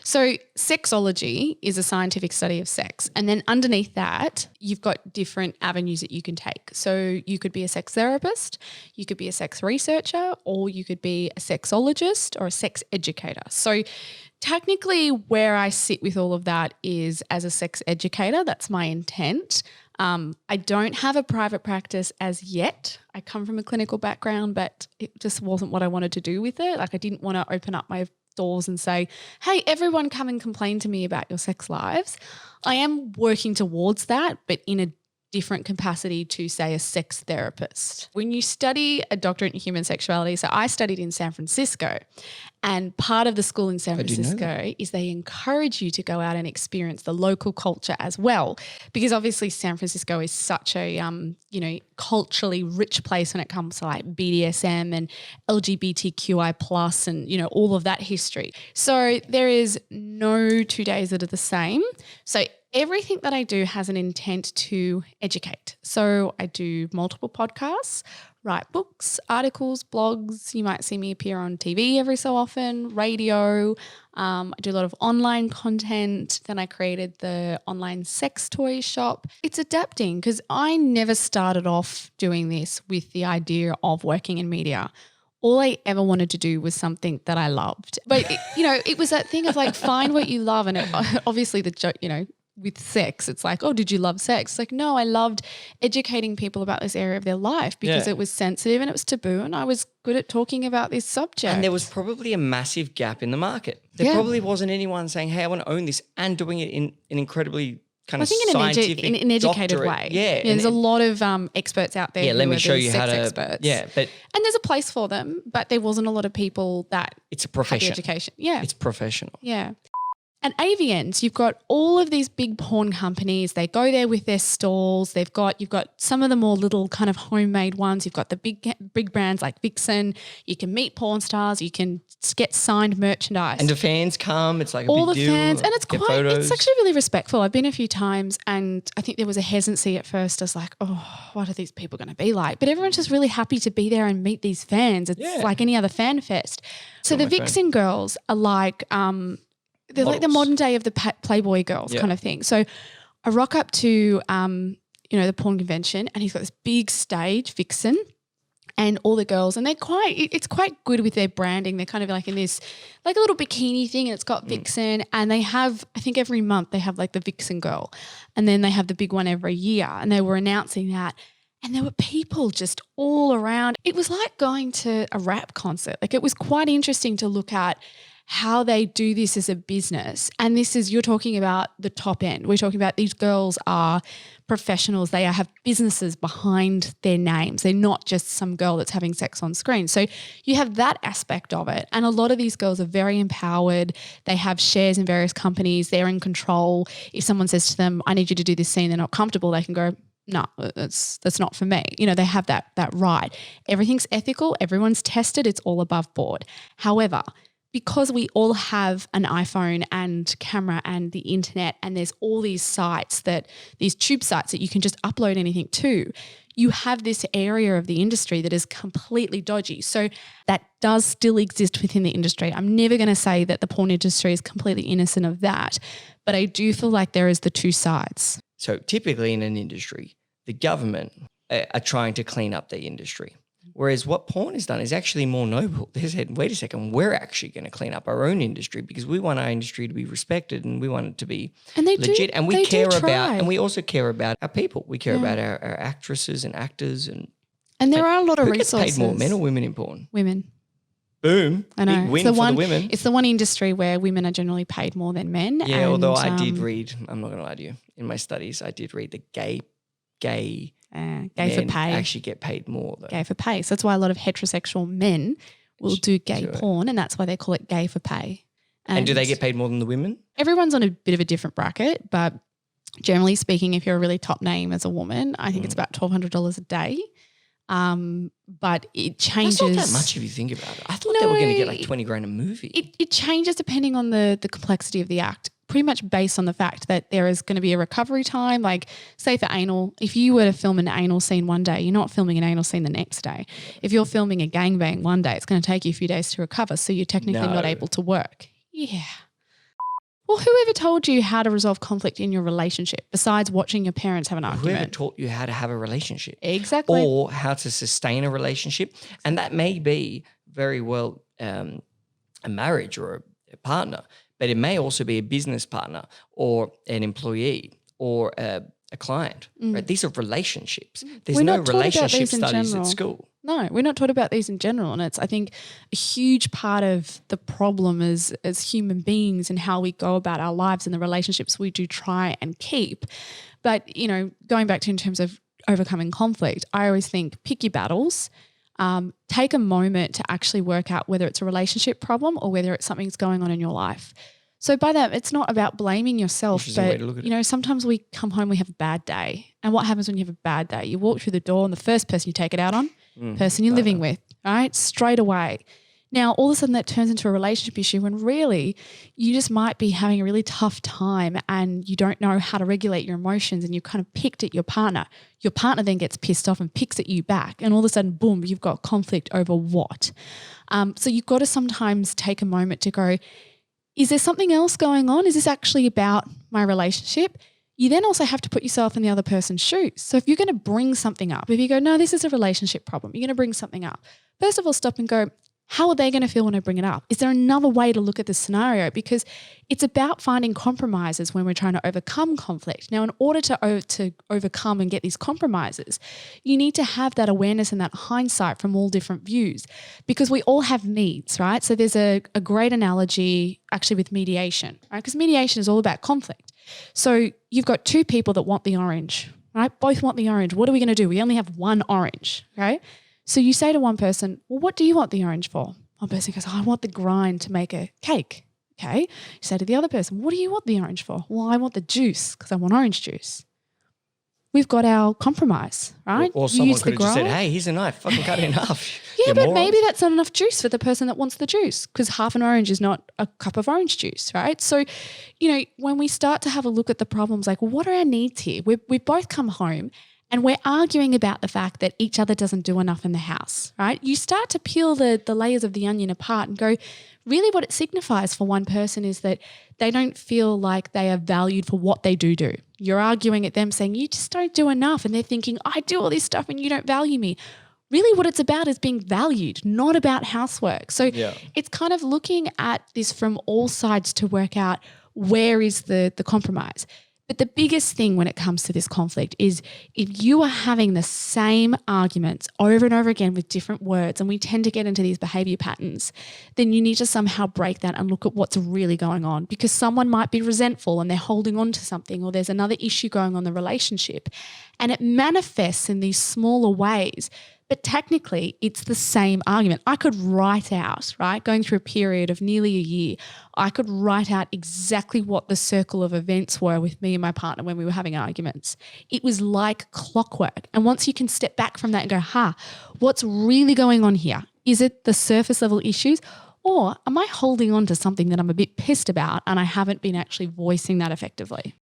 So sexology is a scientific study of sex. And then underneath that, you've got different avenues that you can take. So you could be a sex therapist, you could be a sex researcher, or you could be a sexologist or a sex educator. So technically where I sit with all of that is as a sex educator. That's my intent. I don't have a private practice as yet. I come from a clinical background, but it just wasn't what I wanted to do with it. Like I didn't want to open up my doors and say, hey, everyone come and complain to me about your sex lives. I am working towards that, but in a different capacity to, say, a sex therapist. When you study a doctorate in human sexuality, so I studied in San Francisco, and part of the school in San Francisco is they encourage you to go out and experience the local culture as well, because obviously San Francisco is such a, culturally rich place when it comes to like BDSM and LGBTQI plus and, all of that history. So there is no 2 days that are the same. So everything that I do has an intent to educate. So I do multiple podcasts, write books, articles, blogs. You might see me appear on TV every so often, radio. I do a lot of online content. Then I created the online sex toy shop. It's adapting because I never started off doing this with the idea of working in media. All I ever wanted to do was something that I loved. But, it was that thing of like, find what you love. And obviously the joke, with sex, it's like, oh, did you love sex? It's like, no, I loved educating people about this area of their life because it was sensitive and it was taboo and I was good at talking about this subject. And there was probably a massive gap in the market. There probably wasn't anyone saying, hey, I want to own this and doing it in an incredibly kind of scientific, in an educated doctorate way. Yeah. There's a lot of experts out there. Let me show you how to. Experts. Yeah. And there's a place for them, but there wasn't a lot of people that it's a profession. had the education. Yeah. It's professional. Yeah. And AVNs, you've got all of these big porn companies. They go there with their stalls. You've got some of the more little kind of homemade ones. You've got the big brands like Vixen. You can meet porn stars. You can get signed merchandise. And the fans come. It's like a all big deal. All the fans. And it's actually really respectful. I've been a few times and I think there was a hesitancy at first. I was like, oh, what are these people going to be like? But everyone's just really happy to be there and meet these fans. It's like any other fan fest. So the Vixen girls are like they're models. Like the modern day of the Playboy girls kind of thing. So I rock up to, the porn convention and he's got this big stage, Vixen, and all the girls and it's quite good with their branding. They're kind of like in this like a little bikini thing and it's got Vixen and they have, I think every month they have like the Vixen girl and then they have the big one every year and they were announcing that. And there were people just all around. It was like going to a rap concert. Like it was quite interesting to look at how they do this as a business. And you're talking about the top end. We're talking about these girls are professionals. They have businesses behind their names. They're not just some girl that's having sex on screen. So you have that aspect of it. And a lot of these girls are very empowered. They have shares in various companies. They're in control. If someone says to them, I need you to do this scene, they're not comfortable, they can go, no, that's not for me. They have that right. Everything's ethical. Everyone's tested. It's all above board. However, because we all have an iPhone and camera and the internet and there's all these these tube sites that you can just upload anything to, you have this area of the industry that is completely dodgy. So that does still exist within the industry. I'm never going to say that the porn industry is completely innocent of that, but I do feel like there is the two sides. So typically in an industry, the government are trying to clean up the industry. Whereas what porn has done is actually more noble. They said, wait a second, we're actually going to clean up our own industry because we want our industry to be respected and we want it to be legit. And we care about, and we also care about our people. We care about our actresses and actors. And there are a lot of resources. Who gets paid more, men or women in porn? Women. Boom. I know. Big win for the women. It's the one industry where women are generally paid more than men. Yeah, although I did read, I'm not going to lie to you, in my studies, I did read the gay for pay actually get paid more though. Gay for pay. So that's why a lot of heterosexual men will do gay porn and that's why they call it gay for pay. And do they get paid more than the women? Everyone's on a bit of a different bracket, but generally speaking, if you're a really top name as a woman, I think it's about $1,200 a day. But it changes. That's not that much if you think about it. I thought they were going to get like 20 grand a movie. It changes depending on the complexity of the act. Pretty much based on the fact that there is going to be a recovery time. Like say for anal, if you were to film an anal scene one day, you're not filming an anal scene the next day. If you're filming a gangbang one day, it's going to take you a few days to recover. So you're technically not able to work. Yeah. Well, whoever told you how to resolve conflict in your relationship besides watching your parents have an argument? Whoever taught you how to have a relationship. Exactly. Or how to sustain a relationship. And that may be very well a marriage or a partner, but it may also be a business partner or an employee or a client. Right? These are relationships. There's no relationship studies at school. No, we're not taught about these in general. And it's, I think, a huge part of the problem as human beings and how we go about our lives and the relationships we do try and keep. But, you know, going back to in terms of overcoming conflict, I always think pick your battles. Take a moment to actually work out whether it's a relationship problem or whether it's something that's going on in your life. So by that, it's not about blaming yourself, but, you know, sometimes we come home, we have a bad day. And what happens when you have a bad day? You walk through the door and the first person you take it out on, person you're living with, right? Straight away. Now, all of a sudden that turns into a relationship issue when really you just might be having a really tough time and you don't know how to regulate your emotions and you kind of picked at your partner. Your partner then gets pissed off and picks at you back and all of a sudden, boom, you've got conflict over what? So you've got to sometimes take a moment to go, is there something else going on? Is this actually about my relationship? You then also have to put yourself in the other person's shoes. So if you're going to bring something up, if you go, no, this is a relationship problem, you're going to bring something up. First of all, stop and go, how are they going to feel when I bring it up? Is there another way to look at this scenario? Because it's about finding compromises when we're trying to overcome conflict. Now, in order to overcome and get these compromises, you need to have that awareness and that hindsight from all different views because we all have needs, right? So there's a great analogy actually with mediation, right? Because mediation is all about conflict. So you've got two people that want the orange, right? Both want the orange. What are we going to do? We only have one orange, right? So you say to one person, well, what do you want the orange for? One person goes, I want the grind to make a cake. Okay. You say to the other person, what do you want the orange for? Well, I want the juice because I want orange juice. We've got our compromise, right? Or someone could have just said, hey, here's a knife, fucking cut it in half. Yeah, but maybe that's not enough juice for the person that wants the juice because half an orange is not a cup of orange juice, right? So, you know, when we start to have a look at the problems, like, well, what are our needs here? We both come home and we're arguing about the fact that each other doesn't do enough in the house, right? You start to peel the layers of the onion apart and go, really what it signifies for one person is that they don't feel like they are valued for what they do. You're arguing at them saying, you just don't do enough. And they're thinking, I do all this stuff and you don't value me. Really what it's about is being valued, not about housework. So it's kind of looking at this from all sides to work out where is the compromise. But the biggest thing when it comes to this conflict is if you are having the same arguments over and over again with different words, and we tend to get into these behavior patterns, then you need to somehow break that and look at what's really going on because someone might be resentful and they're holding on to something or there's another issue going on in the relationship and it manifests in these smaller ways. But technically, it's the same argument. I could write out, right, going through a period of nearly a year, I could write out exactly what the circle of events were with me and my partner when we were having arguments. It was like clockwork. And once you can step back from that and go, what's really going on here? Is it the surface level issues? Or am I holding on to something that I'm a bit pissed about and I haven't been actually voicing that effectively?